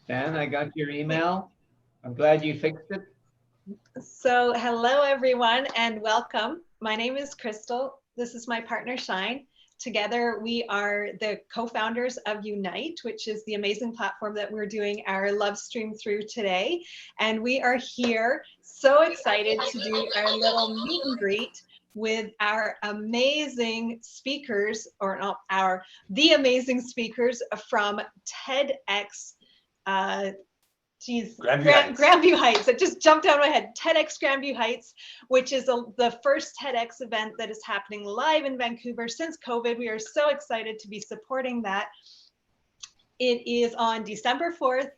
Dan, I got your email. I'm glad you fixed it. So hello everyone and welcome. My name is Crystal. This is my partner Shine. Together we are the co-founders of Unite, which is the amazing platform that we're doing our love stream through today. And we are here so excited to do our little meet and greet with our amazing speakers, or not our, the amazing speakers from TEDx Grandview Heights. It just jumped out of my head. TEDx Grandview Heights, which is the first TEDx event that is happening live in Vancouver since COVID. We are so excited to be supporting that. It is on December 4th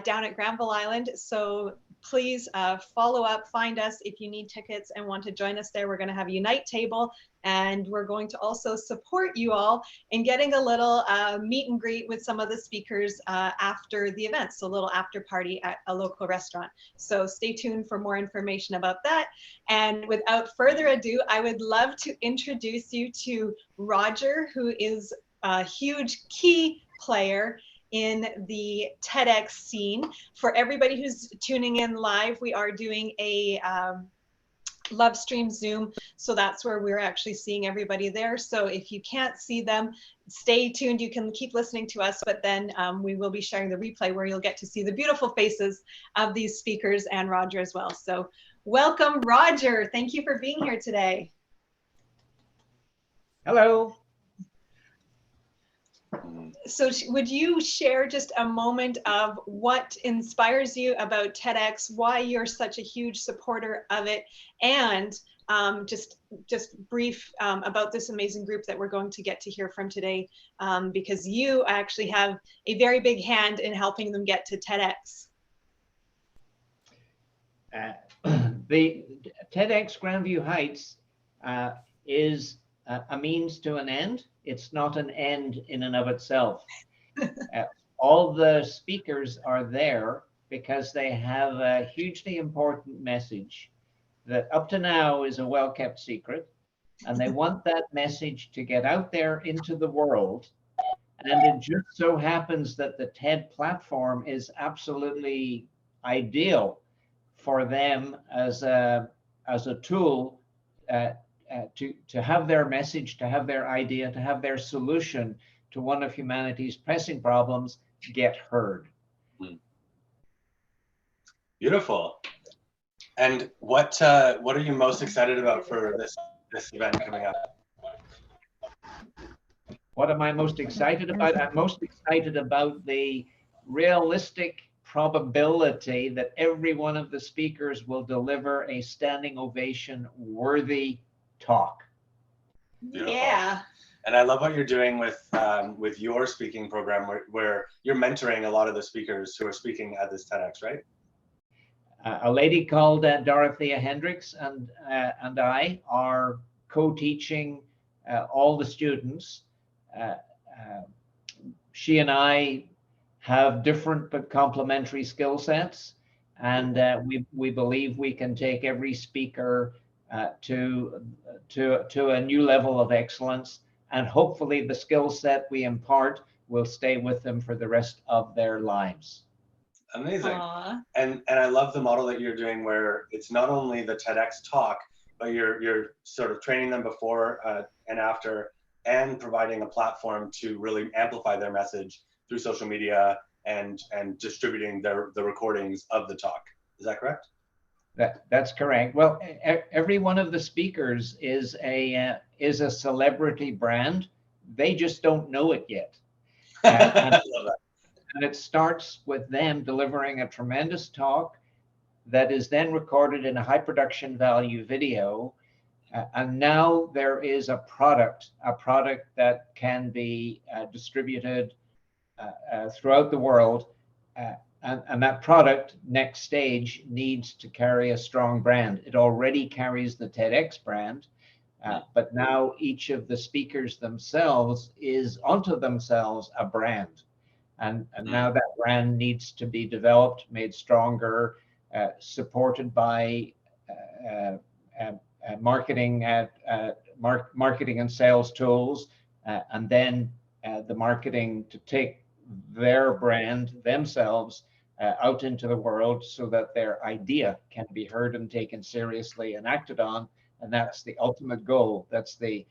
down at Granville Island. So please follow up, find us if you need tickets and want to join us there. We're going to have a Unite table, and we're going to also support you all in getting a little meet and greet with some of the speakers after the event. So a little after party at a local restaurant. So stay tuned for more information about that. And without further ado, I would love to introduce you to Roger, who is a huge key player in the TEDx scene. For everybody who's tuning in live, we are doing a love stream Zoom, so that's where we're actually seeing everybody there. So if you can't see them, stay tuned. You can keep listening to us, but then we will be sharing the replay where you'll get to see the beautiful faces of these speakers and Roger as well. So welcome, Roger. Thank you for being here today. Hello. So would you share just a moment of what inspires you about TEDx, why you're such a huge supporter of it, and just brief about this amazing group that we're going to get to hear from today, because you actually have a very big hand in helping them get to TEDx. The TEDx Grandview Heights is a means to an end. It's not an end in and of itself. All the speakers are there because they have a hugely important message that up to now is a well-kept secret, and they want that message to get out there into the world. And it just so happens that the TED platform is absolutely ideal for them as a tool to have their message, to have their idea, to have their solution to one of humanity's pressing problems get heard. Beautiful. And what are you most excited about for this event coming up? What am I most excited about? I'm most excited about the realistic probability that every one of the speakers will deliver a standing ovation worthy talk. Beautiful. Yeah. And I love what you're doing with your speaking program, where you're mentoring a lot of the speakers who are speaking at this TEDx, right? A lady called Dorothea Hendricks and I are co-teaching all the students. She and I have different but complementary skill sets, and we believe we can take every speaker to a new level of excellence, and hopefully the skill set we impart will stay with them for the rest of their lives. Amazing. And I love the model that you're doing, where it's not only the TEDx talk, but you're sort of training them before and after, and providing a platform to really amplify their message through social media and distributing the recordings of the talk. Is that correct? That's correct. Well, every one of the speakers is a celebrity brand. They just don't know it yet. I love that. And it starts with them delivering a tremendous talk that is then recorded in a high production value video. And now there is a product that can be distributed throughout the world. And that product, next stage, needs to carry a strong brand. It already carries the TEDx brand, but now each of the speakers themselves is unto themselves a brand. And now that brand needs to be developed, made stronger, supported by marketing and sales tools, and then the marketing to take their brand themselves out into the world so that their idea can be heard and taken seriously and acted on. And that's the ultimate goal. That's the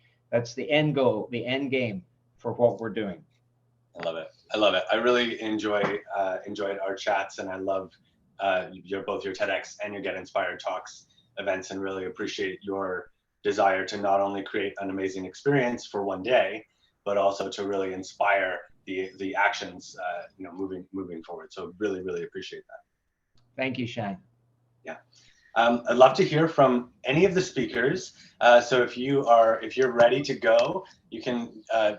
end goal, the end game for what we're doing. I love it. I love it. I really enjoyed our chats, and I love both your TEDx and your Get Inspired Talks events, and really appreciate your desire to not only create an amazing experience for one day, but also to really inspire the actions, moving forward. So really, really appreciate that. Thank you, Shane. Yeah. I'd love to hear from any of the speakers. So if you're ready to go, you can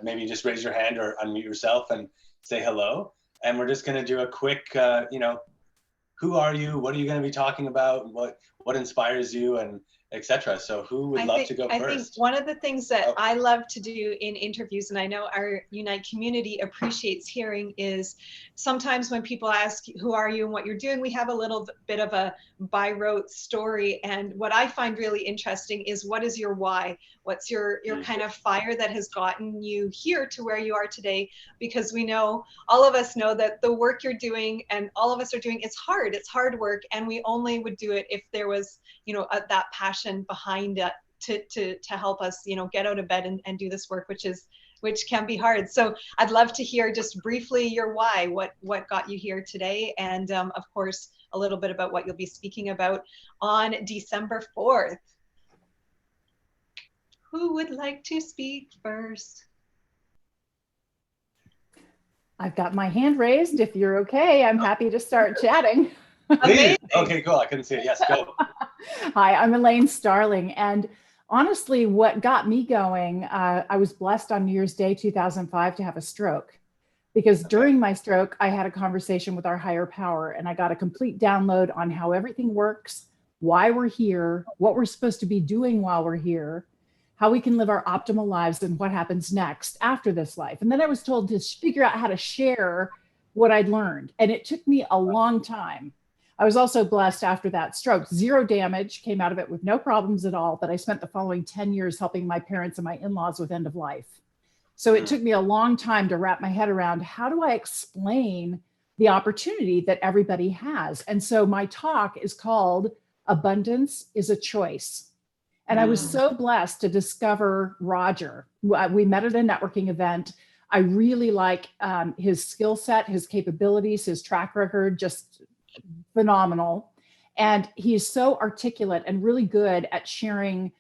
maybe just raise your hand or unmute yourself and say hello. And we're just going to do a quick, who are you? What are you going to be talking about? What inspires you, and etc. So who would love to go first? I think one of the things that I love to do in interviews, and I know our Unite community appreciates hearing, is sometimes when people ask, who are you and what you're doing, we have a little bit of a by rote story. And what I find really interesting is, what is your why? What's your kind of fire that has gotten you here to where you are today? Because we know, all of us know, that the work you're doing and all of us are doing, it's hard work. And we only would do it if there was, that passion behind it to help us, get out of bed and do this work, which can be hard. So I'd love to hear just briefly your why, what got you here today, and of course a little bit about what you'll be speaking about on December 4th. Who would like to speak first? I've got my hand raised. If you're okay, I'm happy to start chatting. Please. Okay, cool. I couldn't see it. Yes, go. Hi, I'm Elaine Starling. And honestly, what got me going, I was blessed on New Year's Day 2005 to have a stroke. Because during my stroke, I had a conversation with our higher power, and I got a complete download on how everything works, why we're here, what we're supposed to be doing while we're here, how we can live our optimal lives, and what happens next after this life. And then I was told to figure out how to share what I'd learned. And it took me a long time. I was also blessed after that stroke. 0 damage, came out of it with no problems at all. But I spent the following 10 years helping my parents and my in-laws with end of life. So it took me a long time to wrap my head around, how do I explain the opportunity that everybody has? And so my talk is called Abundance is a Choice. And I was so blessed to discover Roger. We met at a networking event. I really like his skill set, his capabilities, his track record, just phenomenal. And he's so articulate and really good at sharing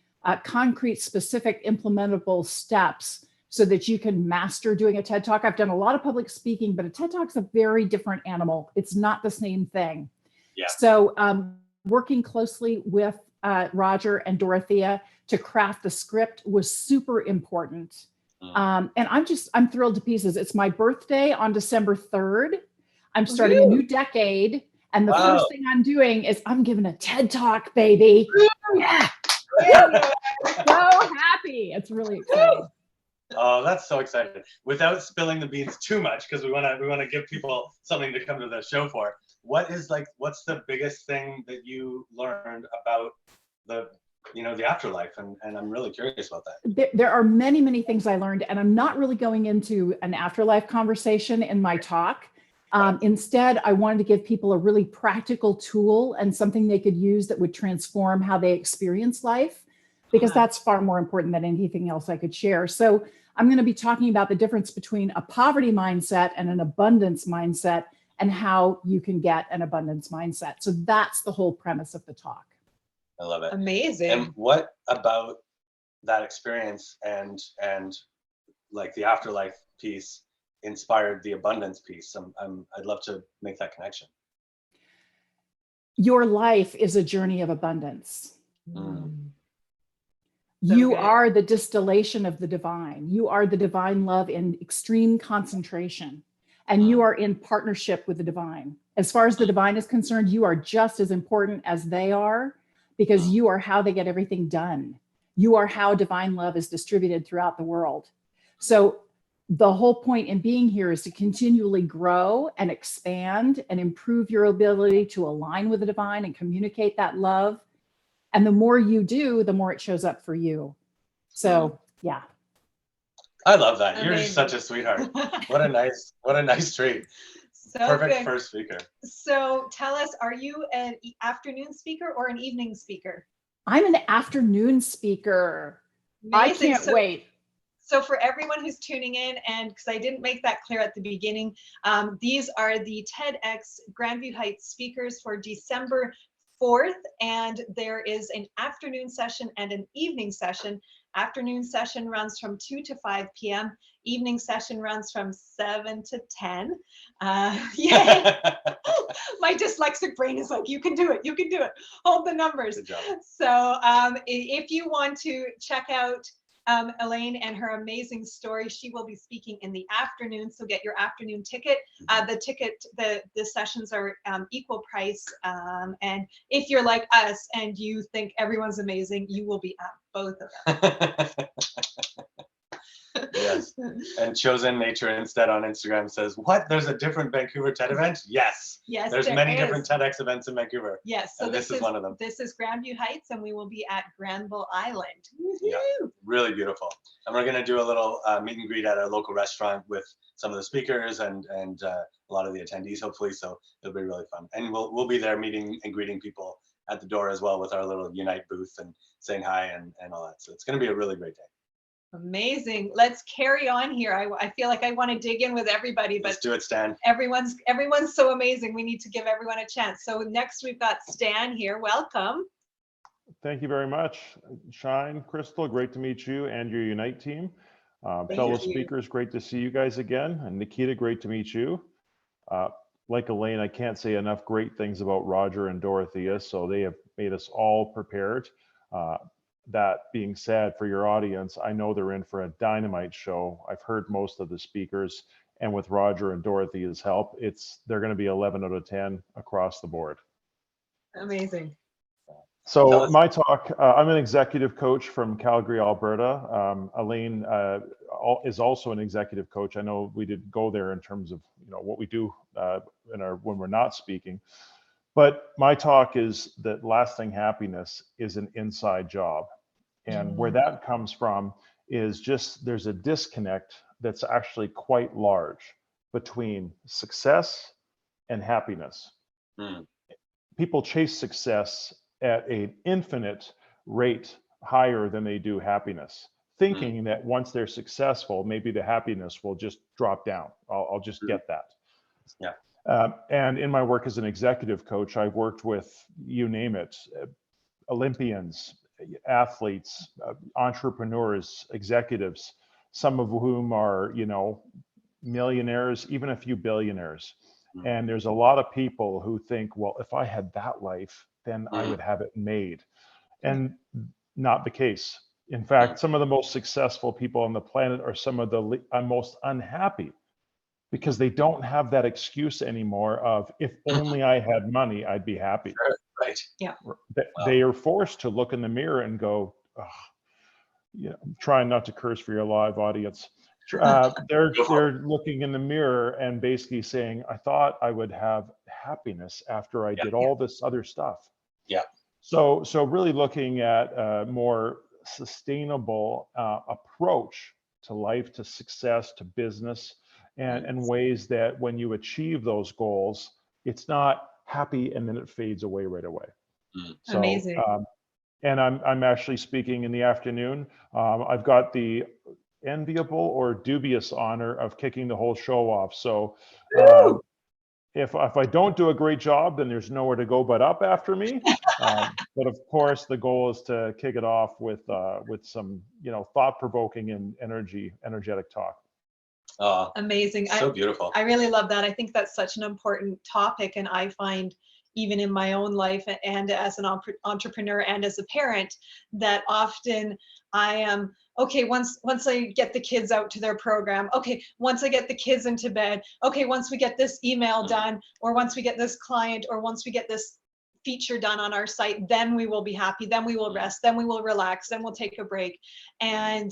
concrete, specific, implementable steps so that you can master doing a TED Talk. I've done a lot of public speaking, but a TED Talk's a very different animal. It's not the same thing. Yeah. So working closely with Roger and Dorothea to craft the script was super important. And I'm thrilled to pieces. It's my birthday on December 3rd. I'm starting a new decade. And the first thing I'm doing is I'm giving a TED Talk, baby. Yeah. So happy. It's really exciting. Oh, that's so exciting. Without spilling the beans too much, because we want to give people something to come to the show for. What's the biggest thing that you learned about the afterlife? And I'm really curious about that. There are many, many things I learned, and I'm not really going into an afterlife conversation in my talk. Instead, I wanted to give people a really practical tool and something they could use that would transform how they experience life, because that's far more important than anything else I could share. So I'm going to be talking about the difference between a poverty mindset and an abundance mindset, and how you can get an abundance mindset. So that's the whole premise of the talk. I love it. Amazing. And what about that experience and like the afterlife piece inspired the abundance piece? I'd love to make that connection. Your life is a journey of abundance. You are the distillation of the divine. You are the divine love in extreme concentration, and you are in partnership with the divine. As far as the divine is concerned, you are just as important as they are, because you are how they get everything done. You are how divine love is distributed throughout the world. So the whole point in being here is to continually grow and expand and improve your ability to align with the divine and communicate that love. And the more you do, the more it shows up for you. So, yeah. I love that. You're Amazing. such a sweetheart. What a nice treat. So Perfect good. first speaker. So tell us, are you an afternoon speaker or an evening speaker? I'm an afternoon speaker. Amazing. I can't wait. So for everyone who's tuning in, and because I didn't make that clear at the beginning, these are the TEDx Grandview Heights speakers for December 4th, and there is an afternoon session and an evening session. Afternoon session runs from 2 to 5 p.m. Evening session runs from 7 to 10. Yay! My dyslexic brain is like, you can do it, you can do it. Hold the numbers. Good job. So if you want to check out Elaine and her amazing story, she will be speaking in the afternoon, so get your afternoon ticket. The sessions are equal price, and if you're like us and you think everyone's amazing, you will be at both of them. Yes. And Chosen Nature Instead on Instagram says, what? There's a different Vancouver TED event? Yes. Yes, There's many different TEDx events in Vancouver. Yes. So and this is one of them. This is Grandview Heights, and we will be at Granville Island. Yeah, really beautiful. And we're going to do a little meet and greet at a local restaurant with some of the speakers and a lot of the attendees, hopefully. So it'll be really fun. And we'll be there meeting and greeting people at the door as well with our little Unite booth and saying hi and all that. So it's going to be a really great day. Amazing. Let's carry on here. I feel like I want to dig in with everybody, but let's do it, Stan. Everyone's so amazing. We need to give everyone a chance. So next we've got Stan here. Welcome. Thank you very much, Shine, Crystal. Great to meet you and your Unite team. Fellow speakers, great to see you guys again. And Nikita, great to meet you. Like Elaine, I can't say enough great things about Roger and Dorothea, so they have made us all prepared. That being said, for your audience, I know they're in for a dynamite show. I've heard most of the speakers, and with Roger and Dorothea's help, they're going to be 11 out of 10 across the board. Amazing. So my talk, I'm an executive coach from Calgary, Alberta. Elaine is also an executive coach. I know we did go there in terms of what we do when we're not speaking. But my talk is that lasting happiness is an inside job. And where that comes from is just there's a disconnect that's actually quite large between success and happiness. People chase success at an infinite rate higher than they do happiness, thinking that once they're successful, maybe the happiness will just drop down. I'll just get that. Yeah. And in my work as an executive coach, I've worked with, you name it, Olympians, athletes, entrepreneurs, executives, some of whom are, millionaires, even a few billionaires. And there's a lot of people who think, well, if I had that life, then I would have it made. And not the case. In fact, some of the most successful people on the planet are some of the most unhappy, because they don't have that excuse anymore of, if only I had money, I'd be happy. Right. Yeah. They are forced to look in the mirror and go, I'm trying not to curse for your live audience. They're looking in the mirror and basically saying, I thought I would have happiness after I did all this other stuff. Yeah. So really looking at a more sustainable approach to life, to success, to business, and ways that when you achieve those goals, it's not happy and then it fades away right away. So, amazing. And I'm actually speaking in the afternoon. I've got the enviable or dubious honor of kicking the whole show off. So if I don't do a great job, then there's nowhere to go but up after me. But of course, the goal is to kick it off with some thought-provoking and energetic talk. Amazing. So beautiful. I really love that. I think that's such an important topic, and I find even in my own life and as an entrepreneur and as a parent, that often I am, okay, once I get the kids out to their program, okay, once I get the kids into bed, okay, once we get this email done, or once we get this client, or once we get this feature done on our site, then we will be happy, then we will rest, then we will relax, then we'll take a break. And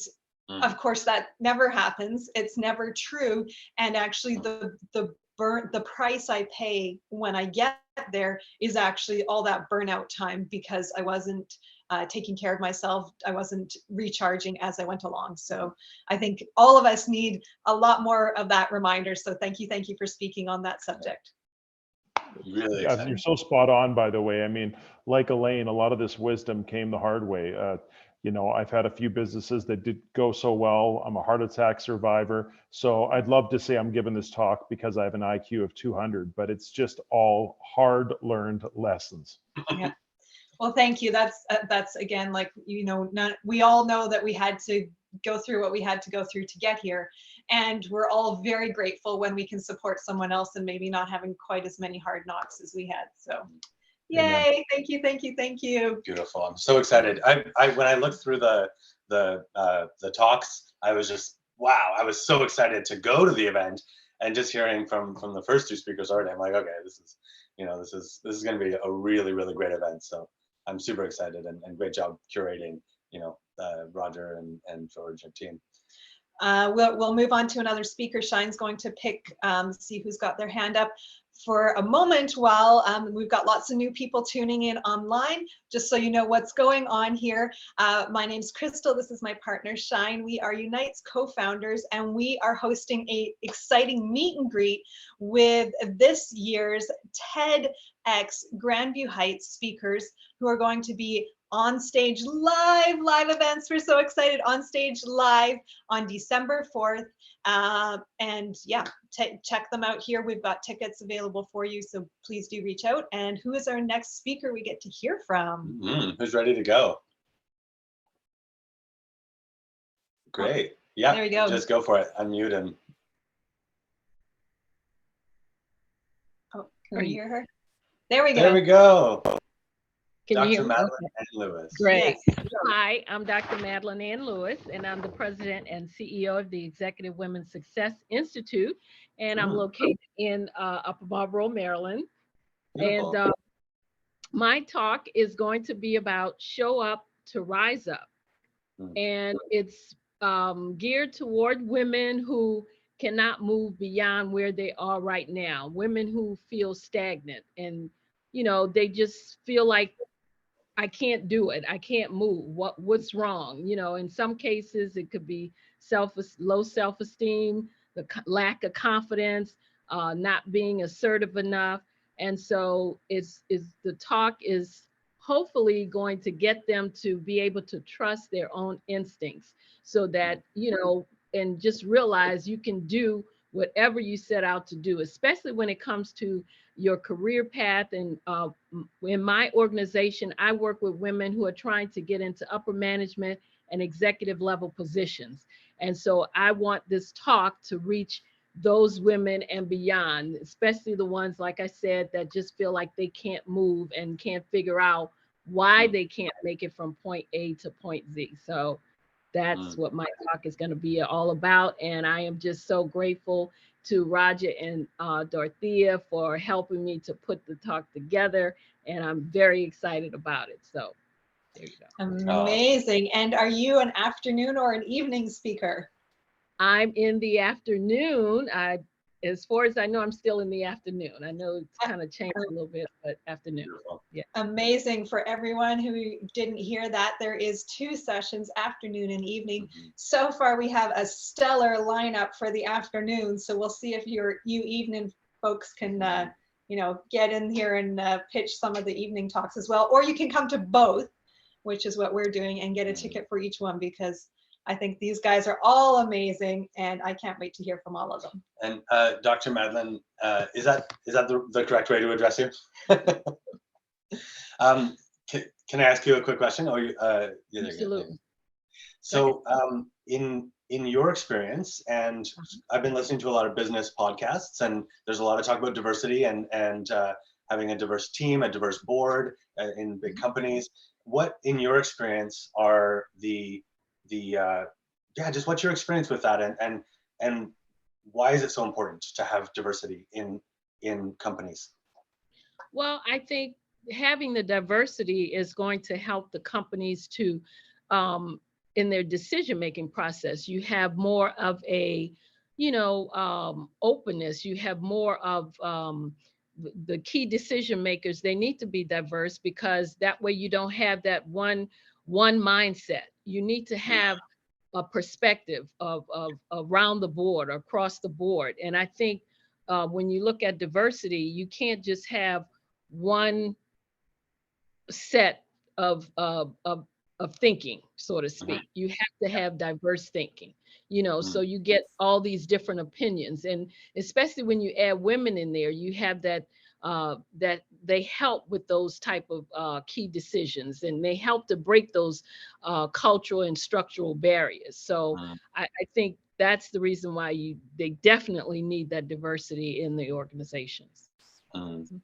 of course, that never happens. It's never true. And actually the price I pay when I get there is actually all that burnout time, because I wasn't taking care of myself. I wasn't recharging as I went along. So I think all of us need a lot more of that reminder. So thank you for speaking on that subject. Really Yeah, exciting. you're so spot on, by the way. I mean, like Elaine, a lot of this wisdom came the hard way. You know, I've had a few businesses that did go so well. I'm a heart attack survivor. So I'd love to say I'm giving this talk because I have an IQ of 200, but it's just all hard learned lessons. Yeah. Well, thank you. That's again, like, you know, we all know that we had to go through what we had to go through to get here. And we're all very grateful when we can support someone else and maybe not having quite as many hard knocks as we had. So yay. Amen. Thank you. Beautiful. I'm so excited. When I looked through the talks, I was just, wow, I was so excited to go to the event, and just hearing from the first two speakers already, I'm like, okay, this is going to be a really, really great event. So I'm super excited, and great job curating, you know, Roger and George and team. We'll move on to another speaker. Shine's going to pick, see who's got their hand up for a moment while we've got lots of new people tuning in online, just so you know what's going on here. My name's Crystal. This is my partner, Shine. We are Unite's co-founders, and we are hosting a exciting meet and greet with this year's TEDx Grandview Heights speakers who are going to be on stage live events. We're so excited. On stage live on December 4th. And yeah, check them out here. We've got tickets available for you, so please do reach out. And who is our next speaker we get to hear from? Who's ready to go? Great. Yeah, there we go. Just go for it. Unmute him. Oh, can we hear her? There we go. There we go. Can you hear Dr. me? Madeline Ann Lewis. Great. Yes. Hi, I'm Dr. Madeline Ann Lewis, and I'm the president and CEO of the Executive Women's Success Institute, and I'm located in Upper Marlboro, Maryland. Beautiful. And my talk is going to be about show up to rise up. And it's geared toward women who cannot move beyond where they are right now, women who feel stagnant and, you know, they just feel like, I can't do it. I can't move. What's wrong? You know, in some cases it could be low self-esteem, the lack of confidence, not being assertive enough. And so the talk is hopefully going to get them to be able to trust their own instincts, so that, you know, and just realize you can do whatever you set out to do, especially when it comes to your career path. And in my organization, I work with women who are trying to get into upper management and executive level positions. And so I want this talk to reach those women and beyond, especially the ones, like I said, that just feel like they can't move and can't figure out why they can't make it from point A to point Z. So that's what my talk is going to be all about. And I am just so grateful to Roger and Dorothea for helping me to put the talk together. And I'm very excited about it. So there you go. Amazing. And are you an afternoon or an evening speaker? I'm in the afternoon. As far as I know, I'm still in the afternoon. I know it's kind of changed a little bit, but afternoon. Yeah. Amazing. For everyone who didn't hear that, there is 2 sessions, afternoon and evening. So far, we have a stellar lineup for the afternoon. So we'll see if you evening folks can, you know, get in here and pitch some of the evening talks as well. Or you can come to both, which is what we're doing, and get a ticket for each one, because I think these guys are all amazing, and I can't wait to hear from all of them. And Dr. Madeline, is that the correct way to address you? Can I ask you a quick question? Or absolutely. So, in your experience, and I've been listening to a lot of business podcasts, and there's a lot of talk about diversity and having a diverse team, a diverse board in big companies. What, in your experience, are just what's your experience with that, and why is it so important to have diversity in companies? Well, I think having the diversity is going to help the companies to, in their decision-making process, you have more of a, you know, openness. You have more of the key decision makers, they need to be diverse, because that way you don't have that one mindset. You need to have a perspective of around the board, across the board. And I think when you look at diversity, you can't just have one set of thinking, so to speak. You have to have diverse thinking, you know, so you get all these different opinions. And especially when you add women in there, you have that that they help with those type of key decisions, and they help to break those cultural and structural barriers. So I think that's the reason why they definitely need that diversity in the organizations.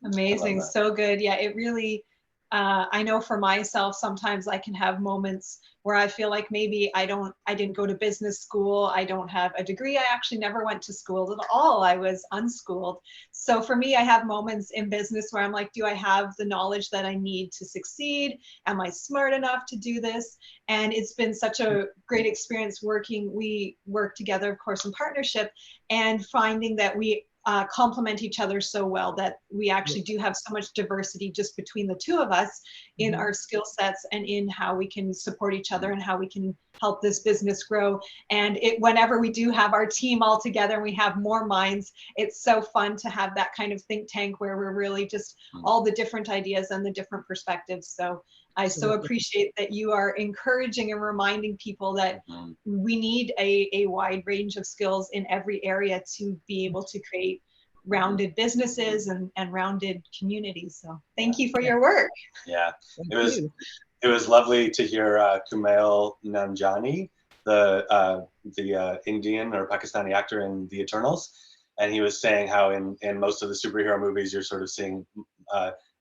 Amazing. So good. Yeah, it really, I know for myself, sometimes I can have moments where I feel like maybe I didn't go to business school. I don't have a degree. I actually never went to school at all. I was unschooled. So for me, I have moments in business where I'm like, do I have the knowledge that I need to succeed? Am I smart enough to do this? And it's been such a great experience working. We work together, of course, in partnership, and finding that we complement each other so well, that we actually do have so much diversity just between the two of us in our skill sets and in how we can support each other and how we can help this business grow. And whenever we do have our team all together and we have more minds, it's so fun to have that kind of think tank where we're really just all the different ideas and the different perspectives. So I so appreciate that you are encouraging and reminding people that we need a wide range of skills in every area to be able to create rounded businesses and rounded communities. So thank you for your work. Yeah, it was lovely to hear Kumail Nanjiani, the Indian or Pakistani actor in The Eternals, and he was saying how in most of the superhero movies you're sort of seeing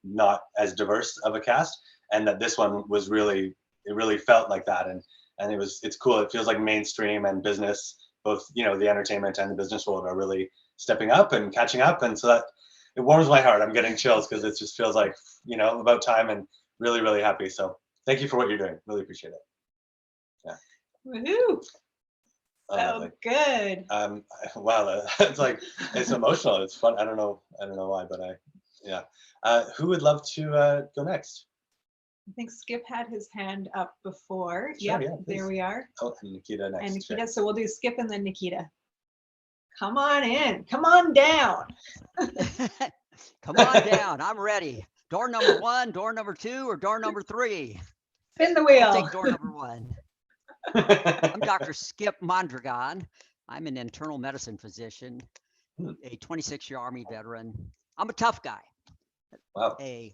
not as diverse of a cast, and that this one was it really felt like that, and it's cool. It feels like mainstream and business, both, you know, the entertainment and the business world are really stepping up and catching up, and so that it warms my heart. I'm getting chills because it just feels like, you know, about time, and really, really happy. So thank you for what you're doing. Really appreciate it. Yeah. Woohoo! So good. Wow, it's like, it's emotional. It's fun. I don't know why, but who would love to go next? I think Skip had his hand up before. Sure, Yep, there we are. Oh, and Nikita next. And Nikita, so we'll do Skip and then Nikita. Come on in, come on down. Come on down, I'm ready. Door number 1, door number 2, or door number 3? Spin the wheel. I'll take door number 1. I'm Dr. Skip Mondragon. I'm an internal medicine physician, a 26-year Army veteran. I'm a tough guy. Wow. A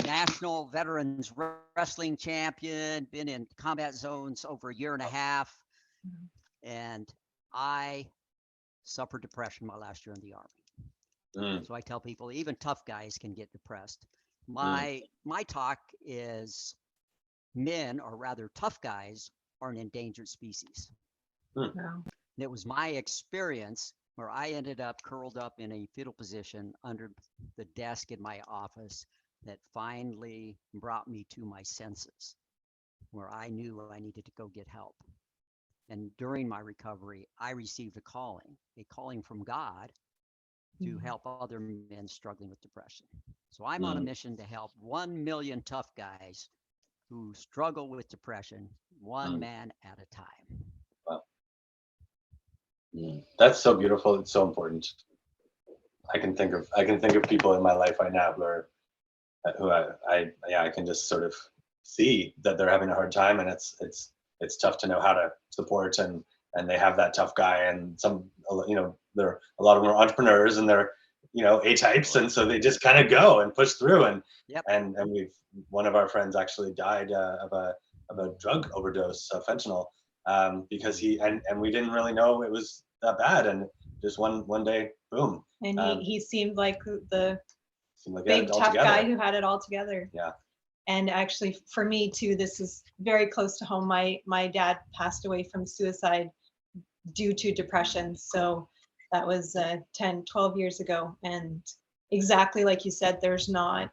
national veterans wrestling champion, been in combat zones over a year and a half, and I suffered depression my last year in the Army. So I tell people even tough guys can get depressed. My talk is men, or rather tough guys, are an endangered species. Wow. And it was my experience where I ended up curled up in a fetal position under the desk in my office that finally brought me to my senses, where I knew I needed to go get help. And during my recovery, I received a calling from God to help other men struggling with depression. So I'm on a mission to help 1 million tough guys who struggle with depression, one man at a time. Wow. That's so beautiful. It's so important. I can think of people in my life right now who I can just sort of see that they're having a hard time, and it's tough to know how to support, and they have that tough guy, and some, you know, there a lot of them are entrepreneurs, and they're, you know, A-types, and so they just kind of go and push through, and one of our friends actually died of a drug overdose, fentanyl, because and we didn't really know it was that bad, and just one day, boom. And he seemed like the big tough guy who had it all together. Yeah. And actually, for me too, this is very close to home. My dad passed away from suicide due to depression. So that was 10, 12 years ago. And exactly like you said, there's not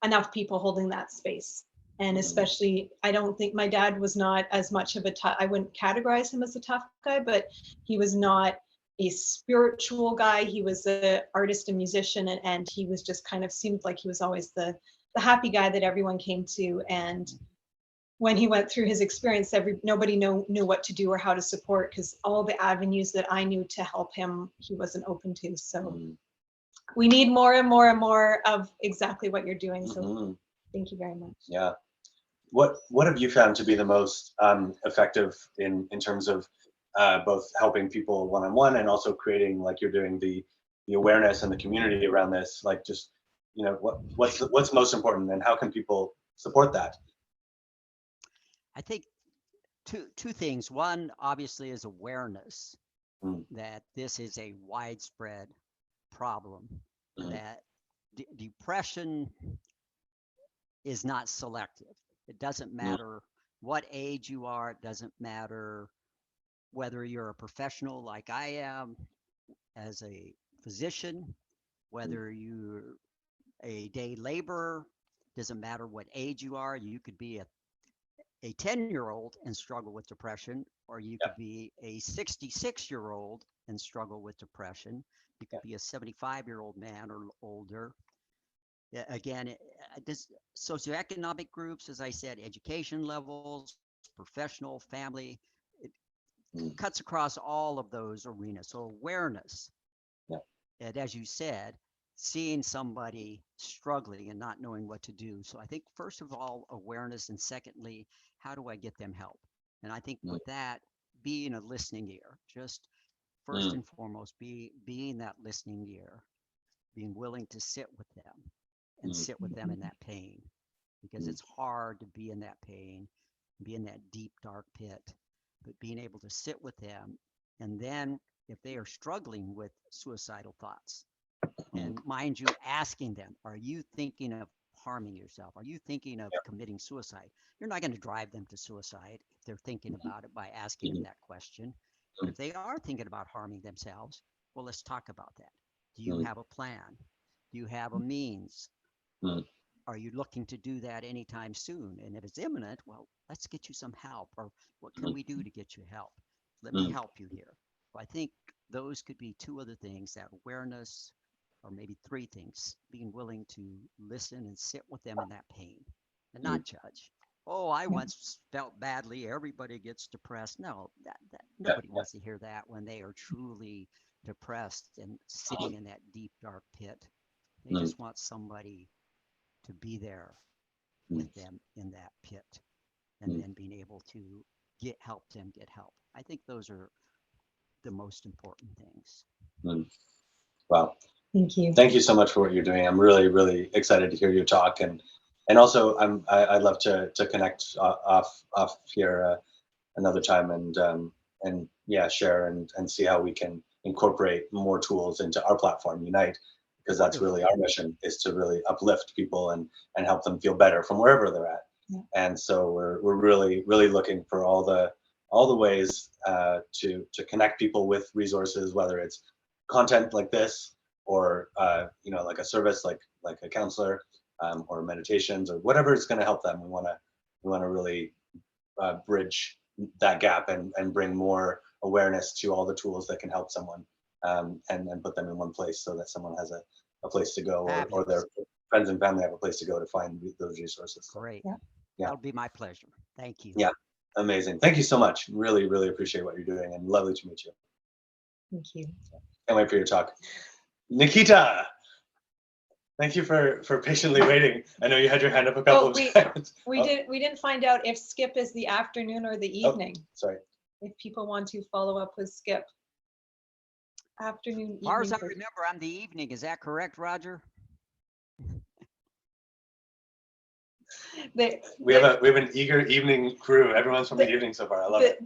enough people holding that space. And especially, I don't think my dad was not as much of a tough, I wouldn't categorize him as a tough guy, but he was not a spiritual guy. He was an artist and musician, and he was just kind of seemed like he was always the happy guy that everyone came to. And when he went through his experience, nobody knew what to do or how to support, because all the avenues that I knew to help him, he wasn't open to. So we need more and more and more of exactly what you're doing. So thank you very much. Yeah. What have you found to be the most effective in terms of both helping people one-on-one and also creating, like you're doing, the awareness and the community around this? Like, just, you know, what's most important, and how can people support that? I think two things. One, obviously, is awareness that this is a widespread problem, that depression is not selective. It doesn't matter what age you are. It doesn't matter whether you're a professional like I am as a physician, whether you're a day laborer. Doesn't matter what age you are. You could be a 10-year-old and struggle with depression, or you could be a 66-year-old and struggle with depression. You could be a 75-year-old man or older. Again, this socioeconomic groups, as I said, education levels, professional, family, it cuts across all of those arenas. So awareness, and as you said, seeing somebody struggling and not knowing what to do. So I think, first of all, awareness, and secondly, how do I get them help? And I think with that, being a listening ear, just first and foremost, being that listening ear, being willing to sit with them and sit with them in that pain, because it's hard to be in that pain, be in that deep, dark pit, but being able to sit with them. And then if they are struggling with suicidal thoughts, and mind you, asking them, are you thinking of harming yourself? Are you thinking of committing suicide? You're not going to drive them to suicide if they're thinking about it by asking them that question. But if they are thinking about harming themselves, well, let's talk about that. Do you have a plan? Do you have a means? Are you looking to do that anytime soon? And if it's imminent, well, let's get you some help. Or what can we do to get you help? Let me help you here. So I think those could be two other things, that awareness, or maybe three things: being willing to listen and sit with them in that pain and not judge. Oh, I once felt badly. Everybody gets depressed. No, that nobody wants to hear that when they are truly depressed and sitting in that deep, dark pit. They just want somebody to be there with them in that pit, and then being able to help them get help. I think those are the most important things. Wow. Thank you. Thank you so much for what you're doing. I'm really, really excited to hear you talk, and also I'd love to connect off here another time, and share and see how we can incorporate more tools into our platform, Unite, because that's really our mission, is to really uplift people and help them feel better from wherever they're at. And so we're really, really looking for all the ways to connect people with resources, whether it's content like this, or like a service like a counselor, or meditations, or whatever is going to help them. We want to really bridge that gap and bring more awareness to all the tools that can help someone, and put them in one place, so that someone has a place to go, or their friends and family have a place to go to find those resources. Great. That would be my pleasure. Thank you. Yeah, amazing. Thank you so much. Really, really appreciate what you're doing, and lovely to meet you. Thank you. Can't wait for your talk. Nikita, thank you for patiently waiting. I know you had your hand up a couple of times. We didn't find out if Skip is the afternoon or the evening. Sorry. If people want to follow up with Skip. Afternoon, As far as I evening. remember, I'm the evening. Is that correct, Roger? We have an eager evening crew. Everyone's from the evening so far. I love it.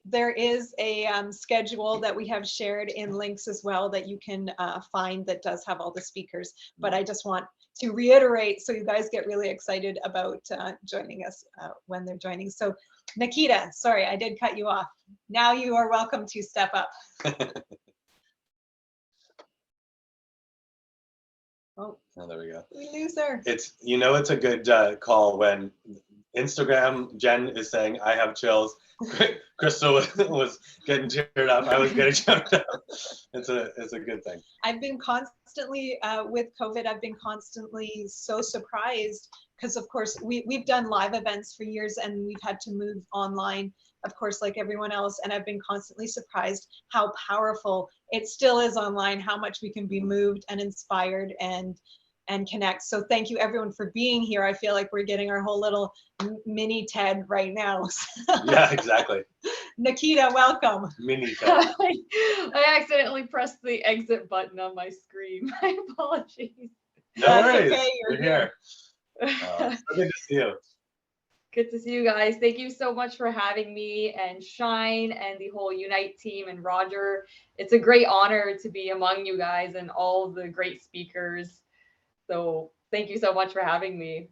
There is a schedule that we have shared in links as well that you can find, that does have all the speakers. But I just want to reiterate, so you guys get really excited about joining us when they're joining. So Nikita, sorry, I did cut you off. Now you are welcome to step up. Oh, there we go. we lose her. It's, it's a good call when Instagram, Jen is saying, I have chills. Crystal was getting teared up. I was getting choked up. It's a good thing. I've been constantly, with COVID, I've been constantly so surprised because, of course, we've done live events for years and we've had to move online, of course, like everyone else. And I've been constantly surprised how powerful it still is online, how much we can be moved and inspired and connect. So thank you everyone for being here. I feel like we're getting our whole little mini TED right now. Yeah, exactly. Nikita, welcome. Mini TED. I accidentally pressed the exit button on my screen. My apologies. No worries. Okay, you're here. So good to see you. Good to see you guys. Thank you so much for having me and Shine and the whole Unite team and Roger. It's a great honor to be among you guys and all the great speakers. So thank you so much for having me.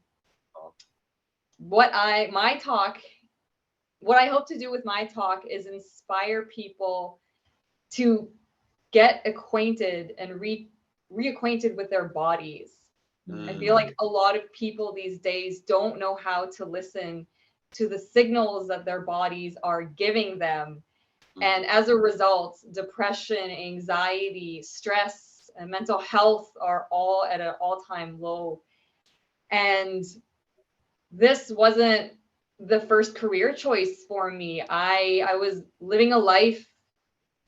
What I hope to do with my talk is inspire people to get acquainted and reacquainted with their bodies. I feel like a lot of people these days don't know how to listen to the signals that their bodies are giving them. And as a result, depression, anxiety, stress, and mental health are all at an all-time low. And this wasn't the first career choice for me. I was living a lie.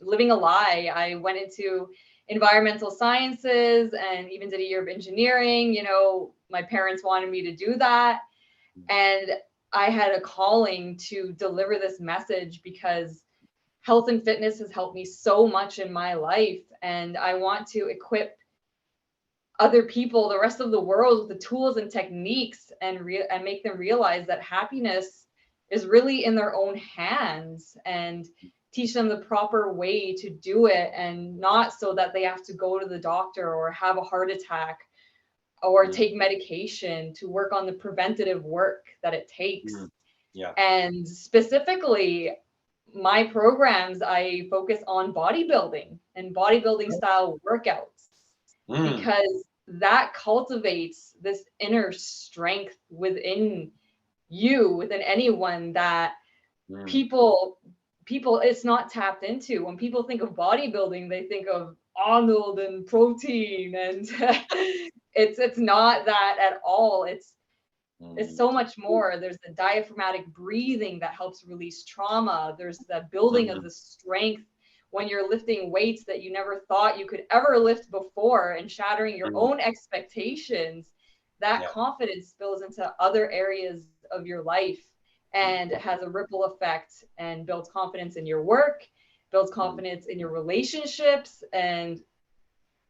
I went into environmental sciences and even did a year of engineering. My parents wanted me to do that. And I had a calling to deliver this message because health and fitness has helped me so much in my life. And I want to equip other people, the rest of the world, with the tools and techniques and make them realize that happiness is really in their own hands, and teach them the proper way to do it, and not so that they have to go to the doctor or have a heart attack or take medication, to work on the preventative work that it takes. Yeah. And specifically, my programs, I focus on bodybuilding and bodybuilding style workouts because that cultivates this inner strength within you, within anyone, that people it's not tapped into. When people think of bodybuilding, they think of Arnold and protein, and it's not that at all. It's so much more. There's the diaphragmatic breathing that helps release trauma. There's the building of the strength when you're lifting weights that you never thought you could ever lift before, and shattering your own expectations. That confidence spills into other areas of your life and has a ripple effect, and builds confidence in your work, builds confidence in your relationships, and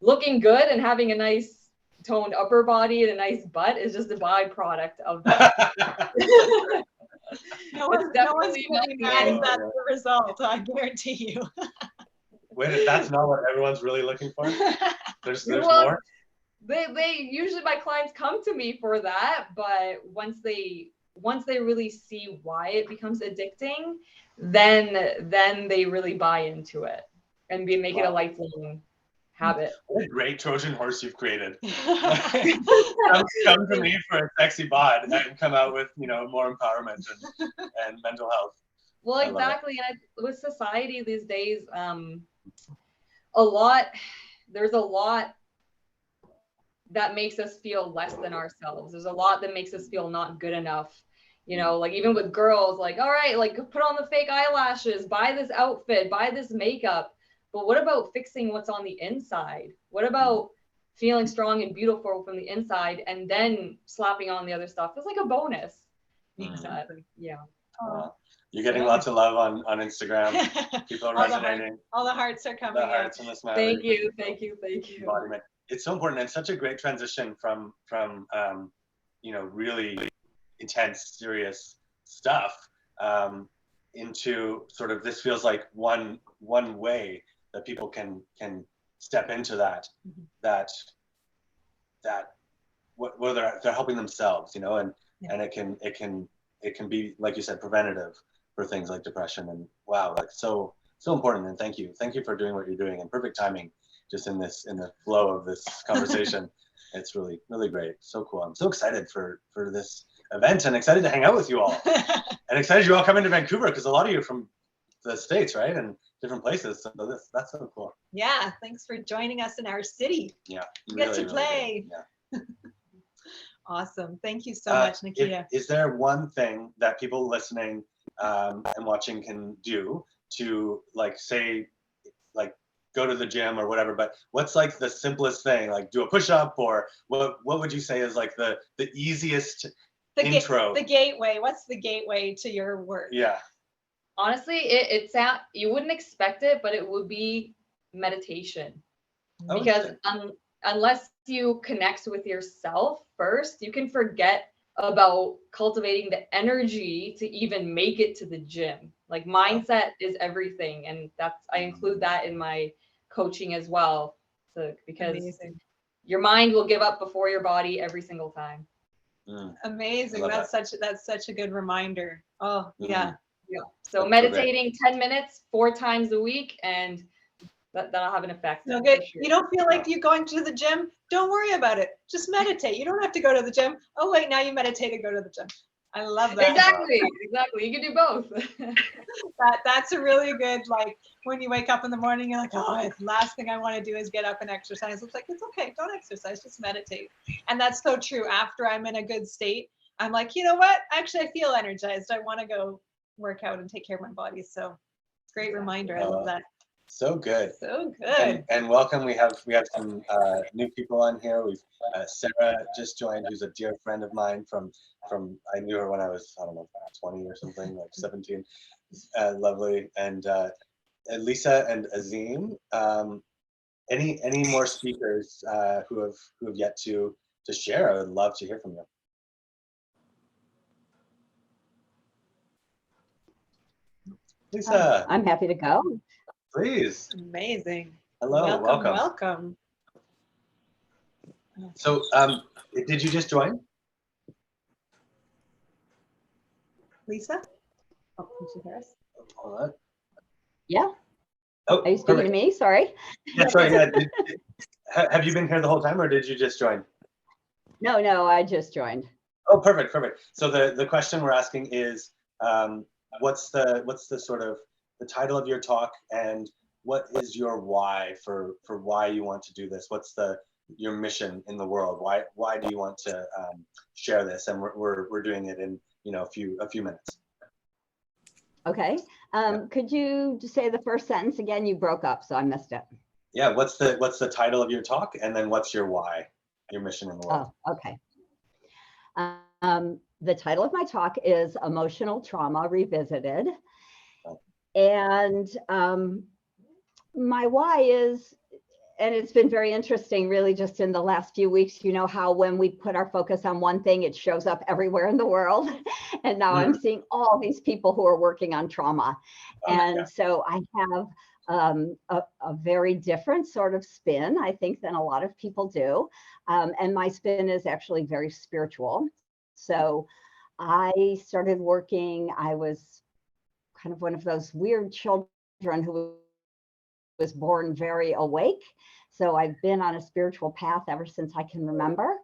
looking good and having a nice toned upper body and a nice butt is just a byproduct of that. No one's really mad that's the result, I guarantee you. Wait, that's not what everyone's really looking for? There's more? They usually, my clients come to me for that, but once they really see why it becomes addicting, then they really buy into it and make it a lifelong habit. What a great Trojan horse you've created. come to me for a sexy bod and come out with more empowerment and mental health. Well, exactly. And with society these days, there's a lot that makes us feel less than ourselves. There's a lot that makes us feel not good enough. Like even with girls, like, all right, like put on the fake eyelashes, buy this outfit, buy this makeup. But what about fixing what's on the inside? What about feeling strong and beautiful from the inside and then slapping on the other stuff? It's like a bonus. Exactly. Yeah. You're getting lots of love on Instagram. People are resonating. All the hearts are coming. The hearts and the smiles. Thank you. Embodiment. It's so important, and such a great transition from really intense, serious stuff into sort of, this feels like one way that people can step into that whether they're helping themselves, and it can be, like you said, preventative for things like depression. And wow, like so important. And thank you for doing what you're doing, and perfect timing just in the flow of this conversation. It's really, really great. So cool. I'm so excited for this event and excited to hang out with you all. And excited you all come into Vancouver, because a lot of you are from the States, right? And different places. So that's so cool. Yeah, thanks for joining us in our city. Yeah. You get to play. Yeah. Awesome. Thank you so much, Nikita. Is there one thing that people listening and watching can do to, like, say, like, go to the gym or whatever, but what's like the simplest thing? Like, do a push-up, or what would you say is like the easiest intro? The gateway. What's the gateway to your work? Yeah. Honestly, it's you wouldn't expect it, but it would be meditation. Because unless you connect with yourself first, you can forget about cultivating the energy to even make it to the gym. Like, mindset is everything, and I include that in my coaching as well. So because your mind will give up before your body every single time. Amazing. That's such a good reminder. Oh, yeah. Yeah. So meditating 10 minutes 4 times a week, and that'll have an effect. No good. Sure. You don't feel like you going to the gym? Don't worry about it. Just meditate. You don't have to go to the gym. Oh wait, now you meditate and go to the gym. I love that. Exactly. You can do both. That's a really good, like, when you wake up in the morning, you're like, oh, the last thing I want to do is get up and exercise. It's like, it's okay, don't exercise, just meditate. And that's so true. After I'm in a good state, I'm like, you know what? Actually, I feel energized. I want to go work out and take care of my body. So it's a great reminder. I love that. So good. So good. And welcome. We have some new people on here. We've Sarah just joined, who's a dear friend of mine from I knew her when I was, I don't know, 20 or something, like 17. Lovely. And Lisa and Azim. Any more speakers who have yet to share? I would love to hear from you. Lisa. I'm happy to go. Please. Amazing. Hello, welcome. So, did you just join? Lisa? Oh, did you hear us? Hold on. Yeah. Oh, are you speaking to me? Sorry. Yeah, sorry. Yeah. Have you been here the whole time, or did you just join? No, I just joined. Oh, perfect. So the question we're asking is, what's the sort of the title of your talk, and what is your why for why you want to do this? What's your mission in the world? Why do you want to share this? And we're doing it in a few minutes. Okay. Could you just say the first sentence again? You broke up, so I missed it. Yeah. What's the title of your talk, and then what's your why, your mission in the world? Oh, okay. The title of my talk is Emotional Trauma Revisited. And my why is, and it's been very interesting really just in the last few weeks, how when we put our focus on one thing, it shows up everywhere in the world. And now I'm seeing all these people who are working on trauma. So I have a very different sort of spin, I think, than a lot of people do. And my spin is actually very spiritual. So I started working, I was kind of one of those weird children who was born very awake. So I've been on a spiritual path ever since I can remember.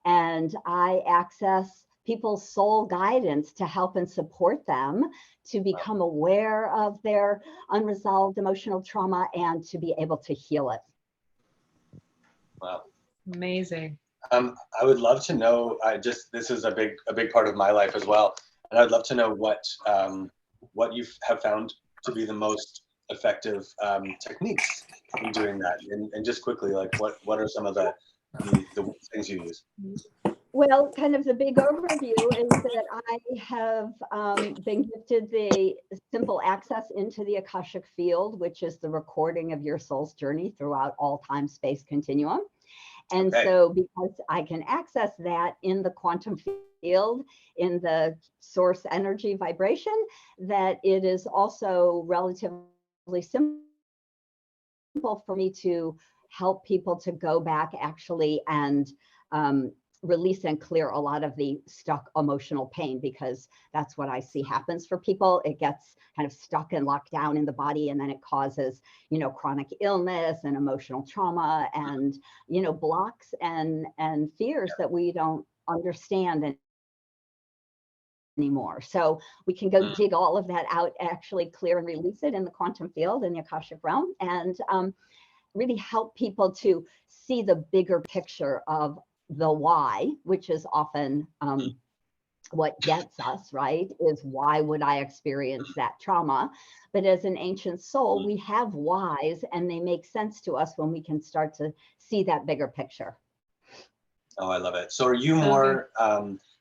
And I access people's soul guidance to help and support them to become aware of their unresolved emotional trauma and to be able to heal it. Wow. Amazing. I would love to know, this is a big part of my life as well. And I'd love to know what you have found to be the most effective techniques in doing that. And just quickly, like what are some of the things you use? Well, kind of the big overview is that I have been gifted the simple access into the Akashic field, which is the recording of your soul's journey throughout all time space continuum. And so because I can access that in the quantum field, in the source energy vibration, that it is also relatively simple for me to help people to go back actually and release and clear a lot of the stuck emotional pain, because that's what I see happens for people. It gets kind of stuck and locked down in the body, and then it causes, you know, chronic illness and emotional trauma and, you know, blocks and fears that we don't understand anymore. So we can go dig all of that out, actually clear and release it in the quantum field in the Akashic realm, and really help people to see the bigger picture of the why, which is often what gets us, right? Is why would I experience that trauma? But as an ancient soul, we have whys, and they make sense to us when we can start to see that bigger picture. Oh, I love it. So are you more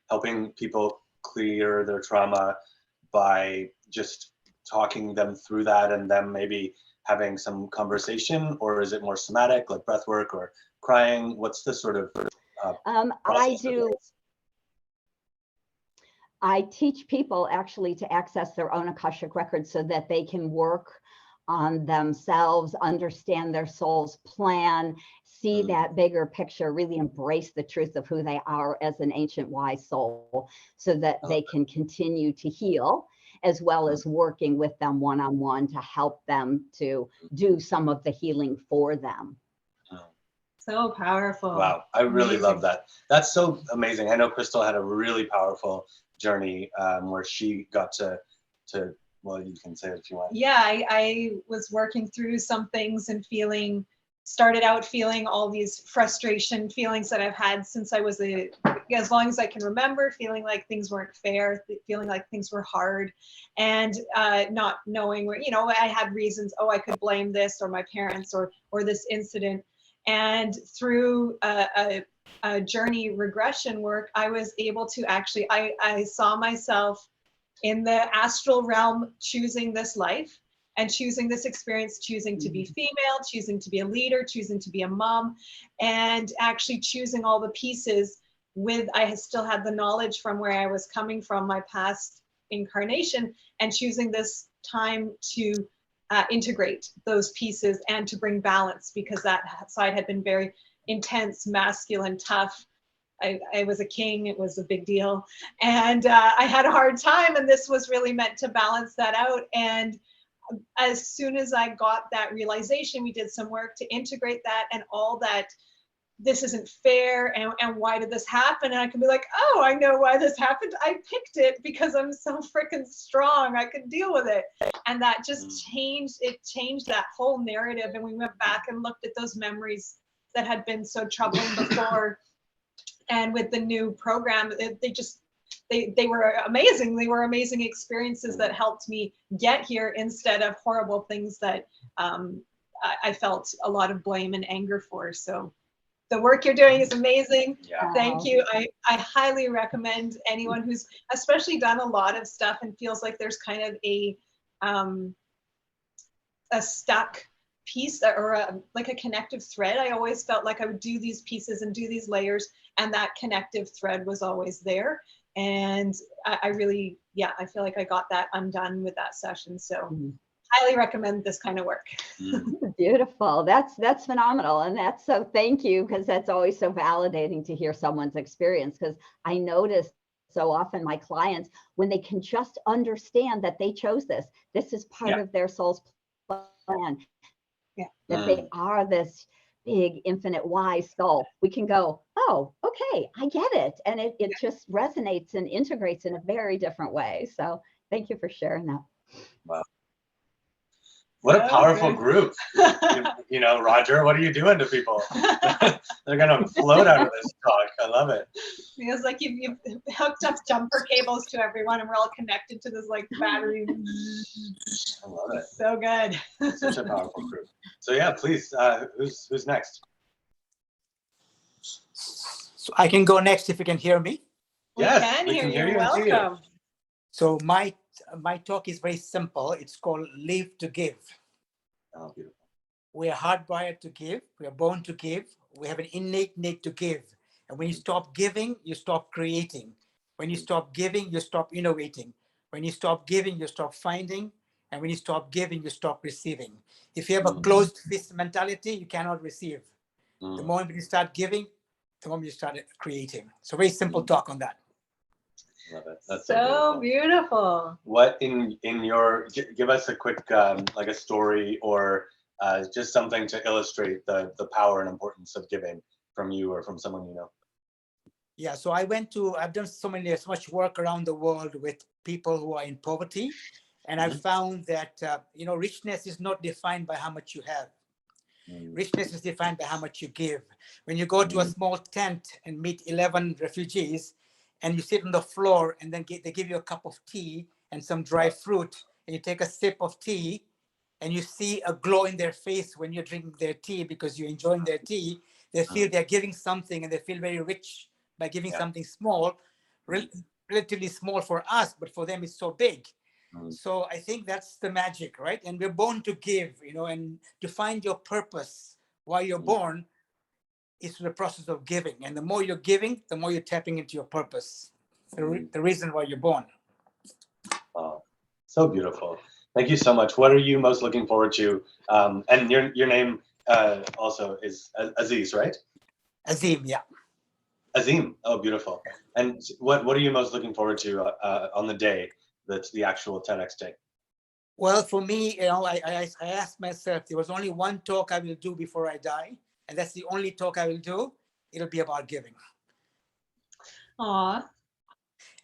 helping people clear their trauma by just talking them through that and them maybe having some conversation, or is it more somatic, like breath work or crying? What's the sort of I teach people actually to access their own Akashic records so that they can work on themselves, understand their soul's plan, see that bigger picture, really embrace the truth of who they are as an ancient wise soul, so that they can continue to heal, as well as working with them one-on-one to help them to do some of the healing for them. So powerful. Wow, I really love that. That's so amazing. I know Crystal had a really powerful journey where she got to, well, you can say it if you want. Yeah, I was working through some things and started out feeling all these frustration feelings that I've had since I was as long as I can remember, feeling like things weren't fair, feeling like things were hard, and not knowing where, you know, I had reasons, oh, I could blame this or my parents or this incident. And through a journey regression work, I was able to actually, I saw myself in the astral realm choosing this life and choosing this experience, choosing to be female, choosing to be a leader, choosing to be a mom, and actually choosing all the pieces I still had the knowledge from where I was coming from, my past incarnation, and choosing this time to integrate those pieces and to bring balance, because that side had been very intense, masculine, tough. I was a king, it was a big deal. And I had a hard time, and this was really meant to balance that out. And as soon as I got that realization, we did some work to integrate that and all that. This isn't fair, and why did this happen? And I can be like, oh, I know why this happened. I picked it because I'm so freaking strong. I could deal with it. And that just changed that whole narrative. And we went back and looked at those memories that had been so troubling before. And with the new program, they were amazing. They were amazing experiences that helped me get here, instead of horrible things that I felt a lot of blame and anger for. So the work you're doing is amazing. Yeah. Thank you. I highly recommend anyone who's especially done a lot of stuff and feels like there's kind of a stuck piece or like a connective thread. I always felt like I would do these pieces and do these layers, and that connective thread was always there. And I really, I feel like I got that undone with that session. So highly recommend this kind of work. Beautiful. That's phenomenal. And that's so, thank you, because that's always so validating to hear someone's experience, because I notice so often my clients, when they can just understand that they chose this is part of their soul's plan, that they are this big, infinite, wise soul, we can go, oh, okay, I get it. And it just resonates and integrates in a very different way. So thank you for sharing that. Wow. What a powerful group. You know, Roger, what are you doing to people? They're going to float out of this talk. I love it. Feels like you've hooked up jumper cables to everyone, and we're all connected to this like battery. I love it. So good. Such a powerful group. So yeah, please, who's next? So I can go next if you can hear me. Yes, we can hear you. Welcome. So my talk is very simple. It's called Live to Give. Oh, beautiful. We are hardwired to give. We are born to give. We have an innate need to give. And when you stop giving, you stop creating. When you stop giving, you stop innovating. When you stop giving, you stop finding. And when you stop giving, you stop receiving. If you have a closed fist mentality, you cannot receive. The moment you start giving, the moment you start creating. So very simple talk on that. Love it. That's so beautiful. What in your, give us a quick, like a story or just something to illustrate the power and importance of giving from you or from someone you know. Yeah, so I've done so much work around the world with people who are in poverty. And I've found that, richness is not defined by how much you have. Richness is defined by how much you give. When you go to a small tent and meet 11 refugees and you sit on the floor and then they give you a cup of tea and some dry fruit and you take a sip of tea and you see a glow in their face when you're drinking their tea because you're enjoying their tea, they feel they're giving something and they feel very rich by giving something small, relatively small for us, but for them it's so big. So I think that's the magic, right? And we're born to give, and to find your purpose while you're born is the process of giving. And the more you're giving, the more you're tapping into your purpose, the reason why you're born. Oh, so beautiful. Thank you so much. What are you most looking forward to? And your name also is Aziz, right? Azim, yeah. Azim. Oh, beautiful. And what are you most looking forward to on the day that's the actual TEDx day? Well, for me, I asked myself, there was only one talk I will do before I die, and that's the only talk I will do. It'll be about giving. Aw.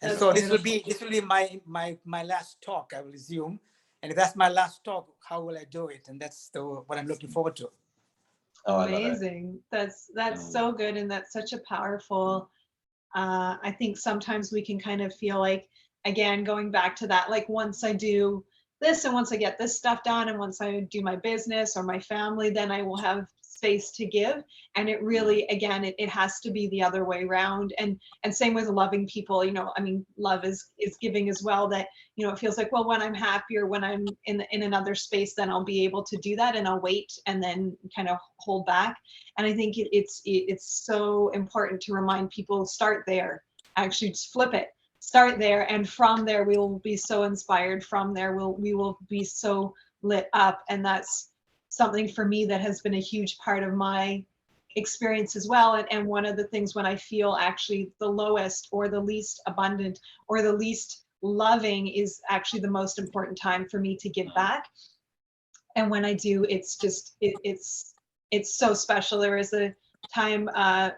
And so this will be my last talk, I will assume. And if that's my last talk, how will I do it? And that's what I'm looking forward to. Oh, amazing. That's so good, and that's such a powerful. I think sometimes we can kind of feel like, again, going back to that, like once I do this and once I get this stuff done and once I do my business or my family, then I will have space to give. And it really, again, it has to be the other way around. And same with loving people, love is giving as well, that, it feels like, well, when I'm happier, when I'm in another space, then I'll be able to do that and I'll wait and then kind of hold back. And I think it's so important to remind people, start there, actually just flip it. Start there, and from there we will be so inspired. From there we will be so lit up, and that's something for me that has been a huge part of my experience as well. And one of the things when I feel actually the lowest or the least abundant or the least loving is actually the most important time for me to give back. And when I do, it's just it's so special. There is a time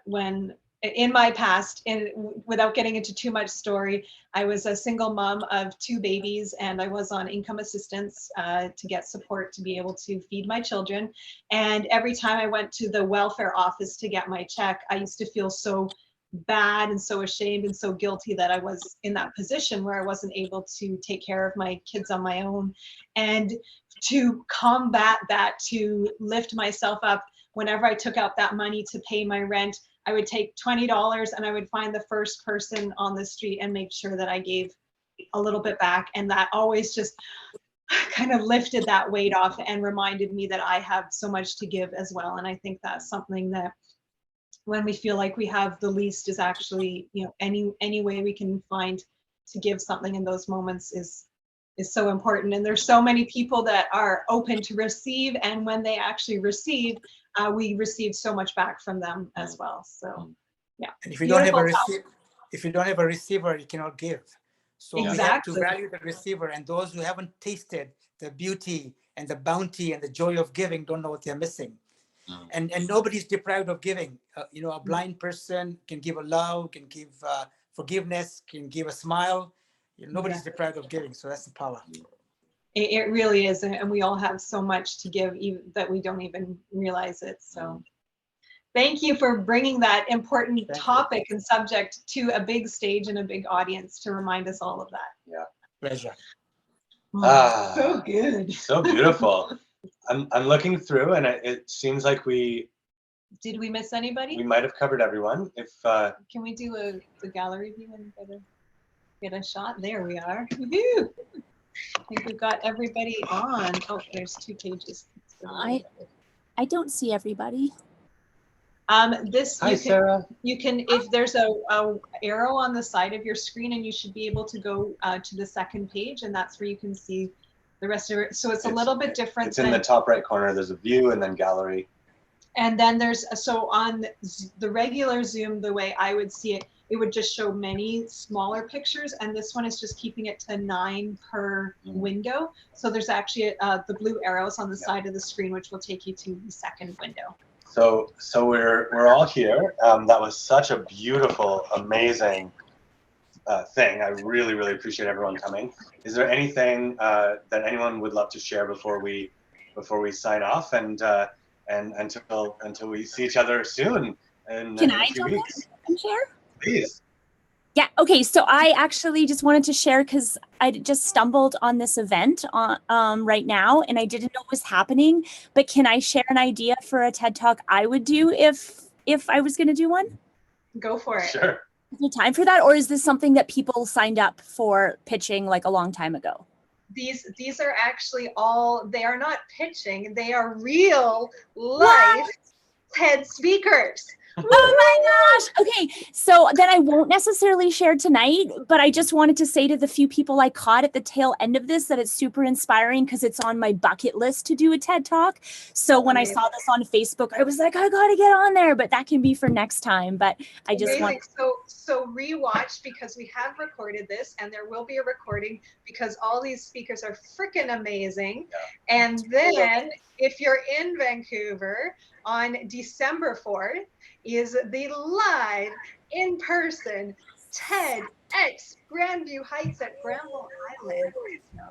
when in my past, and without getting into too much story, I was a single mom of 2 babies and I was on income assistance to get support to be able to feed my children. And every time I went to the welfare office to get my check, I used to feel so bad and so ashamed and so guilty that I was in that position where I wasn't able to take care of my kids on my own. And to combat that, to lift myself up, whenever I took out that money to pay my rent, I would take $20 and I would find the first person on the street and make sure that I gave a little bit back. And that always just kind of lifted that weight off and reminded me that I have so much to give as well. And I think that's something that when we feel like we have the least is actually, any way we can find to give something in those moments is so important. And there's so many people that are open to receive, and when they actually receive, we receive so much back from them as well. So yeah. And if you don't have a receiver, you cannot give. So we have to value the receiver, and those who haven't tasted the beauty and the bounty and the joy of giving don't know what they're missing. And nobody's deprived of giving. A blind person can give a love, can give forgiveness, can give a smile. Nobody's deprived of giving. So that's the power. It really is. And we all have so much to give that we don't even realize it. So thank you for bringing that important topic and subject to a big stage and a big audience to remind us all of that. Yeah. Pleasure. So good. So beautiful. I'm looking through, and it seems like did we miss anybody? We might have covered everyone. If can we do the gallery view and get a shot? There we are. Woo-hoo! I think we've got everybody on. Oh, there's 2 pages. I don't see everybody. Sarah. You can, if there's a arrow on the side of your screen, and you should be able to go to the second page, and that's where you can see the rest of it. So it's a little bit different. It's in the top right corner. There's a view and then gallery. And then there's, so on the regular Zoom, the way I would see it, it would just show many smaller pictures, and this one is just keeping it to 9 per window. So there's actually the blue arrows on the side of the screen, which will take you to the second window. So we're all here. That was such a beautiful, amazing thing. I really, really appreciate everyone coming. Is there anything that anyone would love to share before we sign off, and until we see each other soon in a few weeks? And share? Please. Yeah, okay, so I actually just wanted to share because I just stumbled on this event right now, and I didn't know what was happening, but can I share an idea for a TED Talk I would do if I was going to do one? Go for it. Sure. Is there time for that, or is this something that people signed up for pitching like a long time ago? These are actually all, they are not pitching, they are real life TED speakers. Oh my gosh. Okay. So then I won't necessarily share tonight, but I just wanted to say to the few people I caught at the tail end of this that it's super inspiring because it's on my bucket list to do a TED Talk. So when I saw this on Facebook, I was like, I got to get on there, but that can be for next time. But I just want so rewatch, because we have recorded this and there will be a recording because all these speakers are freaking amazing. Yeah. And then if you're in Vancouver on December 4th, is the live in-person TEDx Grandview Heights at Granville Island.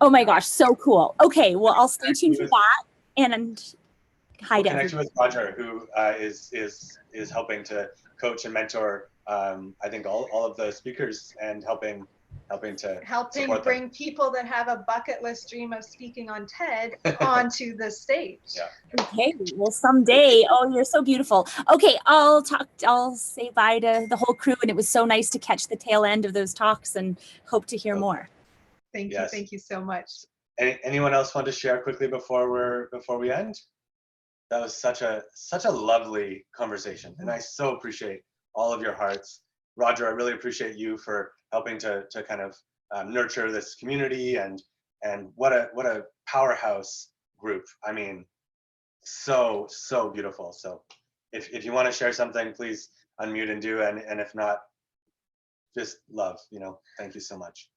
Oh my gosh, so cool. Okay, well, I'll stay tuned for that. And hi to connect you with Roger, who is helping to coach and mentor I think all of the speakers, and helping bring people that have a bucket list dream of speaking on TED onto the stage. Yeah. Okay, well, someday. Oh, you're so beautiful. Okay, I'll say bye to the whole crew, and it was so nice to catch the tail end of those talks, and hope to hear more. Thank you. Thank you so much. Anyone else want to share quickly before we end? That was such a lovely conversation, and I so appreciate all of your hearts. Roger, I really appreciate you for helping to kind of nurture this community, and what a powerhouse group. I mean, so beautiful. So if you want to share something, please unmute and do, and if not, just love, thank you so much.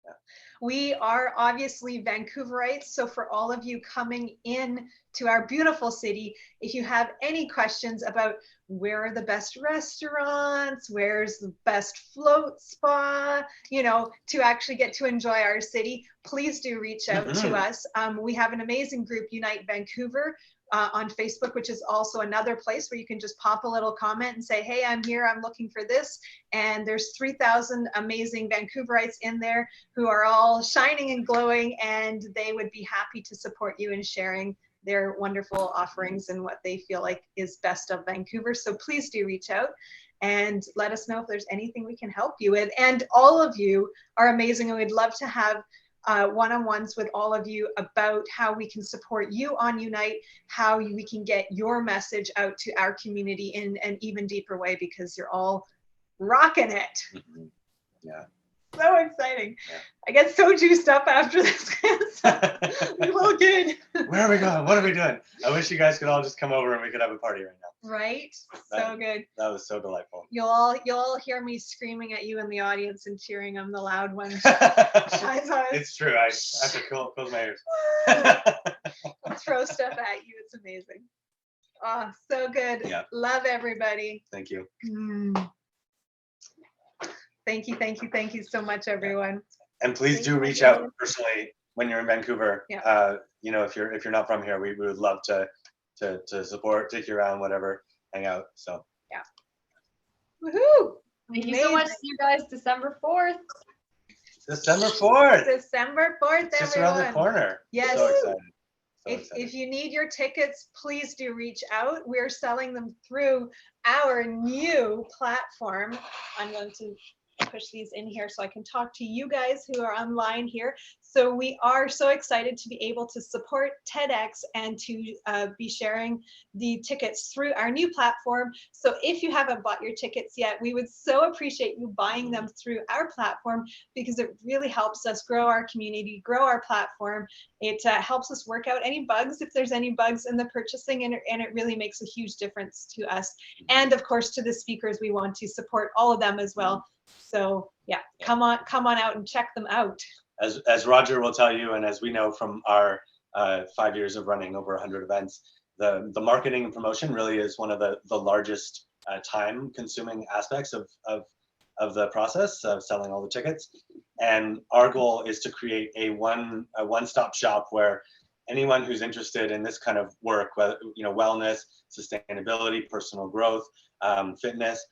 Yeah. We are obviously Vancouverites, so for all of you coming in to our beautiful city, if you have any questions about where are the best restaurants, where's the best float spa, to actually get to enjoy our city, please do reach out to us. We have an amazing group, Unite Vancouver, on Facebook, which is also another place where you can just pop a little comment and say, hey, I'm here, I'm looking for this. And there's 3,000 amazing Vancouverites in there who are all shining and glowing, and they would be happy to support you in sharing their wonderful offerings and what they feel like is best of Vancouver. So please do reach out and let us know if there's anything we can help you with. And all of you are amazing, and we'd love to have one-on-ones with all of you about how we can support you on Unite, how we can get your message out to our community in an even deeper way, because you're all rocking it. Yeah. So exciting. Yeah. I get so juiced up after this. We will get. Where are we going? What are we doing? I wish you guys could all just come over and we could have a party right now. Right? So good. That was so delightful. You'll all hear me screaming at you in the audience and cheering. I'm the loud one. It's true. I have to close my ears. Throw stuff at you. It's amazing. Oh, so good. Yeah. Love everybody. Thank you. Thank you so much, everyone. And please do reach out personally when you're in Vancouver. Yeah. If you're not from here, we would love to support, take you around, whatever, hang out. So yeah. Woohoo! Thank you so much. See you guys December 4th. December 4th. December 4th, just everyone. around the corner. Yes. So excited. If you need your tickets, please do reach out. We're selling them through our new platform. I'm going to push these in here so I can talk to you guys who are online here. So we are so excited to be able to support TEDx and to be sharing the tickets through our new platform. So if you haven't bought your tickets yet, we would so appreciate you buying them through our platform, because it really helps us grow our community, grow our platform. It helps us work out any bugs, if there's any bugs in the purchasing, and it really makes a huge difference to us. And of course, to the speakers, we want to support all of them as well. So yeah, come on out and check them out. As Roger will tell you, and as we know from our 5 years of running over 100 events, the marketing and promotion really is one of the largest time-consuming aspects of the process of selling all the tickets. And our goal is to create a one-stop shop where anyone who's interested in this kind of work, whether wellness, sustainability, personal growth, fitness,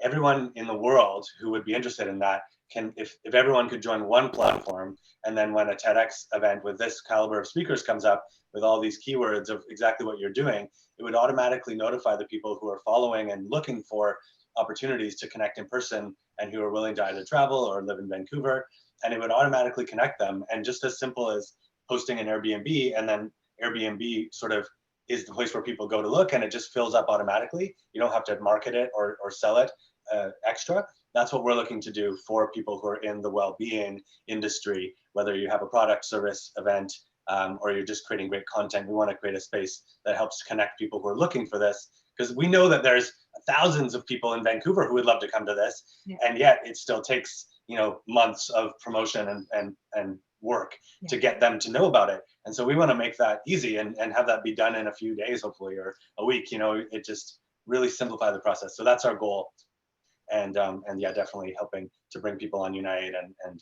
everyone in the world who would be interested in that can, if everyone could join one platform, and then when a TEDx event with this caliber of speakers comes up with all these keywords of exactly what you're doing, it would automatically notify the people who are following and looking for opportunities to connect in person and who are willing to either travel or live in Vancouver, and it would automatically connect them. And just as simple as posting an Airbnb, and then Airbnb sort of is the place where people go to look, and it just fills up automatically. You don't have to market it or sell it extra. That's what we're looking to do for people who are in the well-being industry, whether you have a product, service, event, or you're just creating great content. We want to create a space that helps connect people who are looking for this, because we know that there's thousands of people in Vancouver who would love to come to this, and yet it still takes months of promotion and work to get them to know about it. And so we want to make that easy and have that be done in a few days, hopefully, or a week. It just really simplify the process. So that's our goal. And yeah, definitely helping to bring people on Unite and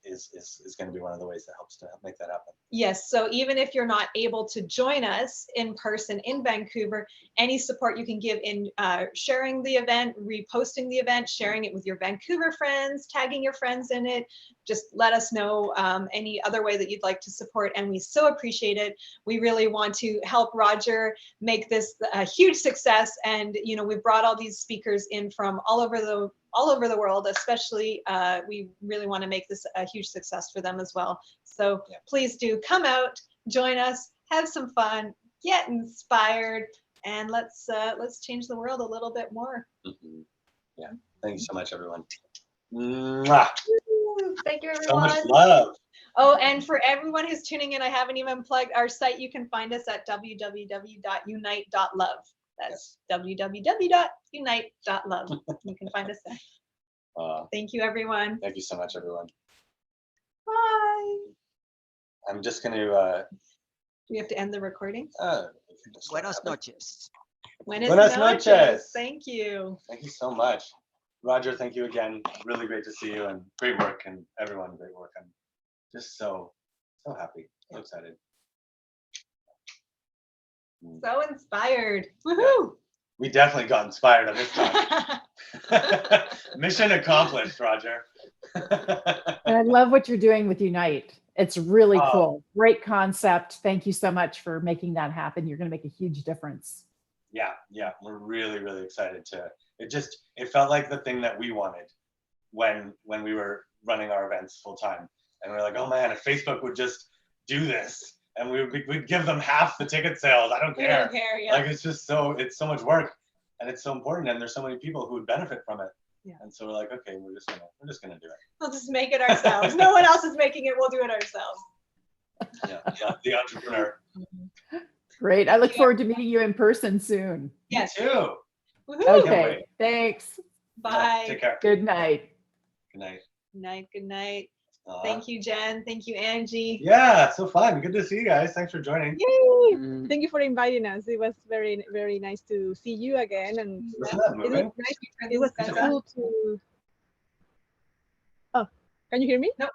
is going to be one of the ways that helps to make that happen. Yes, so even if you're not able to join us in person in Vancouver, any support you can give in sharing the event, reposting the event, sharing it with your Vancouver friends, tagging your friends in it, just let us know any other way that you'd like to support, and we so appreciate it. We really want to help Roger make this a huge success, and we've brought all these speakers in from all over the world, especially we really want to make this a huge success for them as well. So please do come out, join us, have some fun, get inspired, and let's change the world a little bit more. Mm-hmm. Yeah, thank you so much, everyone. Mwah. Thank you, everyone. So much love. Oh, and for everyone who's tuning in, I haven't even plugged our site. You can find us at www.unite.love. That's www.unite.love. You can find us there. Thank you, everyone. Thank you so much, everyone. Bye. I'm just going to... Do we have to end the recording? Buenas noches. Buenas noches. Thank you. Thank you so much. Roger, thank you again. Really great to see you, and great work, and everyone, great work. I'm just so happy, so excited. So inspired. Woohoo! We definitely got inspired on this talk. Mission accomplished, Roger. And I love what you're doing with Unite. It's really cool. Great concept. Thank you so much for making that happen. You're going to make a huge difference. Yeah, we're really, really excited to. It felt like the thing that we wanted when we were running our events full time, and we're like, oh man, if Facebook would just do this, and we'd give them half the ticket sales. I don't care. We don't care, yeah. Like it's so much work, and it's so important, and there's so many people who would benefit from it. Yeah. And so we're like, okay, we're just gonna do it. We'll just make it ourselves. No one else is making it. We'll do it ourselves. Yeah, the entrepreneur. Great. I look forward to meeting you in person soon. Yes. Me too. Woohoo. Okay. Thanks. Bye. Take care. Good night. Good night. Good night. Thank you, Jen. Thank you, Angie. Yeah, so fun. Good to see you guys. Thanks for joining. Yay! Thank you for inviting us. It was very, very nice to see you again. And it was cool to... Oh, can you hear me? Nope.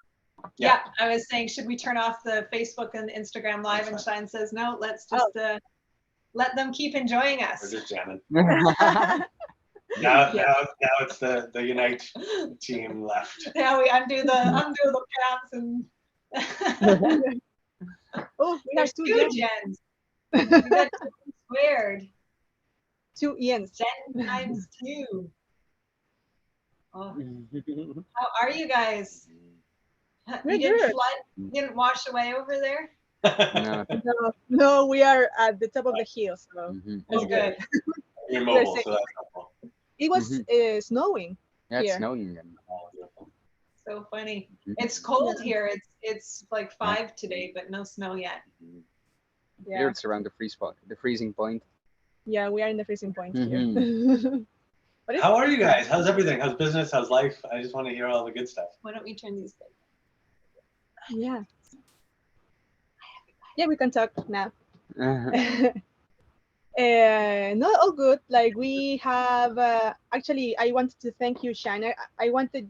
Yeah, I was saying, should we turn off the Facebook and Instagram live? And Shine says, no, let's just let them keep enjoying us. We're just jamming. Now it's the Unite team left. Now we undo the cams and we have two Jens. We got 2 squared. 2 Ians. 10 times 2. Oh. How are you guys? You didn't flood, didn't wash away over there? No. No, we are at the top of the hill, so That's good. You're mobile, so that's helpful. It was snowing. Yeah, it's here. snowing. So funny. It's cold here. It's like 5 today, but no snow yet. Here it's around the freezing point. Yeah, we are in the freezing point here. But How are you guys? How's everything? How's business? How's life? I just want to hear all the good stuff. Why don't we turn these things? Yeah. Yeah, we can talk now. No, all good. Like we have actually, I wanted to thank you, Shana. I wanted